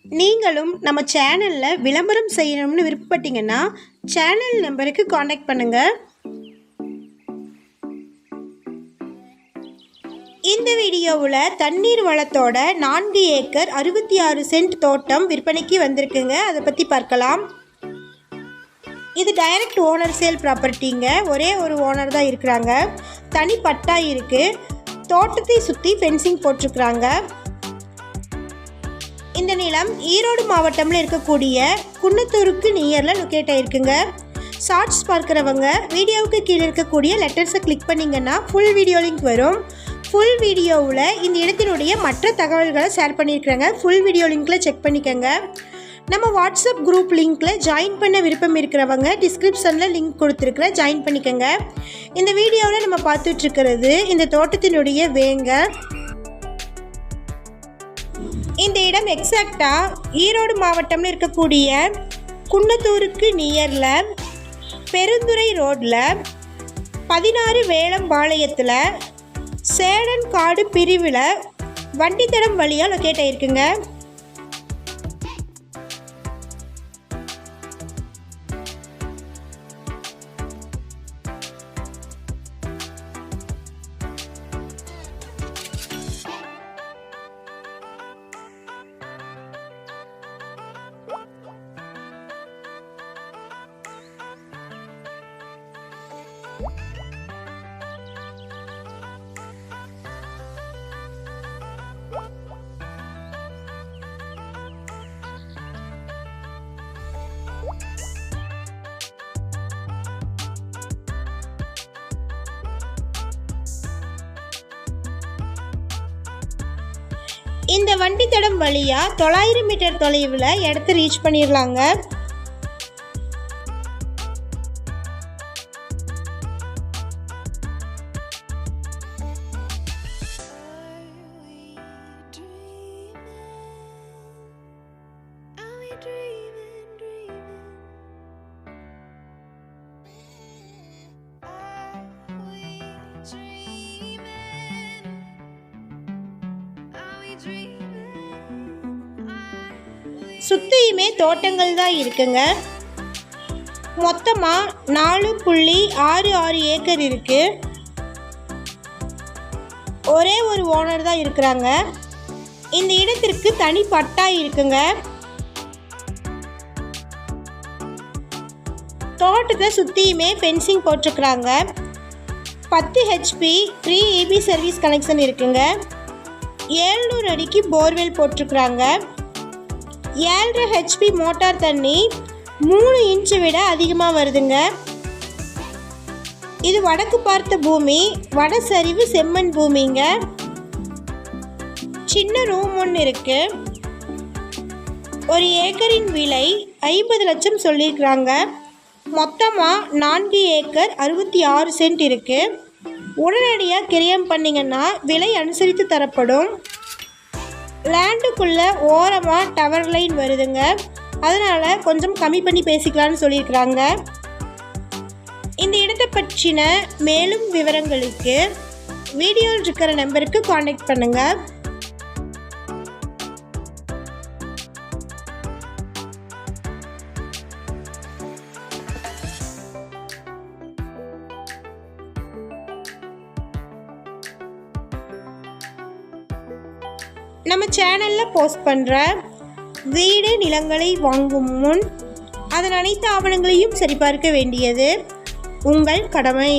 நீங்களும் நம்ம சேனலில் விளம்பரம் செய்யணும்னு விருப்பப்பட்டீங்கன்னா சேனல் நம்பருக்கு காண்டாக்ட் பண்ணுங்கள். இந்த வீடியோவில் தண்ணீர் வளத்தோட 4 ஏக்கர் 66 சென்ட் தோட்டம் விற்பனைக்கு வந்திருக்குங்க. அதை பற்றி பார்க்கலாம். இது டைரக்ட் ஓனர் சேல் ப்ராப்பர்ட்டிங்க. ஒரே ஒரு ஓனர் தான் இருக்கிறாங்க. தனி பட்டா இருக்குது. தோட்டத்தை சுற்றி ஃபென்சிங் போட்டிருக்கிறாங்க. இந்த நிலம் ஈரோடு மாவட்டத்தில் இருக்கக்கூடிய குன்னத்தூருக்கு நியரில் லொக்கேட் ஆகிருக்குங்க. ஷார்ட்ஸ் பார்க்குறவங்க வீடியோவுக்கு கீழே இருக்கக்கூடிய லெட்டர்ஸை கிளிக் பண்ணிங்கன்னா ஃபுல் வீடியோ லிங்க் வரும். ஃபுல் வீடியோவில் இந்த இடத்தினுடைய மற்ற தகவல்களை ஷேர் பண்ணியிருக்கிறாங்க. ஃபுல் வீடியோ லிங்க்கில் செக் பண்ணிக்கோங்க. நம்ம வாட்ஸ்அப் குரூப் லிங்க்கில் ஜாயின் பண்ண விருப்பம் இருக்கிறவங்க டிஸ்கிரிப்ஷனில் லிங்க் கொடுத்துருக்குற ஜாயின் பண்ணிக்கோங்க. இந்த வீடியோவில் நம்ம பார்த்துட்ருக்கிறது இந்த தோட்டத்தினுடைய வேங்க. இந்த இடம் எக்ஸாக்டாக ஈரோடு மாவட்டம்னு இருக்கக்கூடிய குன்னத்தூருக்கு நியரில் பெருந்துறை ரோட்டில் 16 வேளம்பாளையத்தில் சேடன் காடு பிரிவில் வண்டித்தடம் வழியாக லொக்கேட் ஆகிருக்குங்க. இந்த வண்டித்தடம் வழியாக 900 மீட்டர் தொலைவில் இடத்த ரீச் பண்ணிடலாங்க. சுற்றியுமே தோட்டங்கள் தான் இருக்குங்க. மொத்தமாக 4.66 ஏக்கர் இருக்குது. ஒரே ஒரு ஓனர் தான் இருக்கிறாங்க. இந்த இடத்திற்கு தனி பட்டா இருக்குங்க. தோட்டத்தை சுற்றியுமே ஃபென்சிங் போட்டிருக்கிறாங்க. 10 HP free EB service connection இருக்குங்க. 700 அடிக்கு போர்வெல் போட்டிருக்கிறாங்க. 7.5 HP மோட்டார் தண்ணி 3 இன்ச்சு விட அதிகமாக வருதுங்க. இது வடக்கு பார்த்த பூமி, வட சரிவு செம்மண் பூமிங்க. சின்ன ரூம் ஒன்று இருக்கு. ஒரு ஏக்கரின் விலை 50 லட்சம் சொல்லியிருக்கிறாங்க. மொத்தமாக 4 ஏக்கர் 66 சென்ட் இருக்குது. உடனடியாக கிரயம் பண்ணிங்கன்னா விலை அனுசரித்து தரப்படும். லேண்டுக்குள்ளே ஓரமாக டவர் லைன் வருதுங்க. அதனால் கொஞ்சம் கம்மி பண்ணி பேசிக்கலான்னு சொல்லியிருக்கிறாங்க. இந்த இடத்தை பற்றின மேலும் விவரங்களுக்கு வீடியோவில் இருக்கிற நம்பருக்கு காண்டாக்ட் பண்ணுங்கள். நம்ம சேனலில் போஸ்ட் பண்ணுற வீடு நிலங்களை வாங்கும் முன் அதன் அனைத்து ஆவணங்களையும் சரிபார்க்க வேண்டியது உங்கள் கடமை.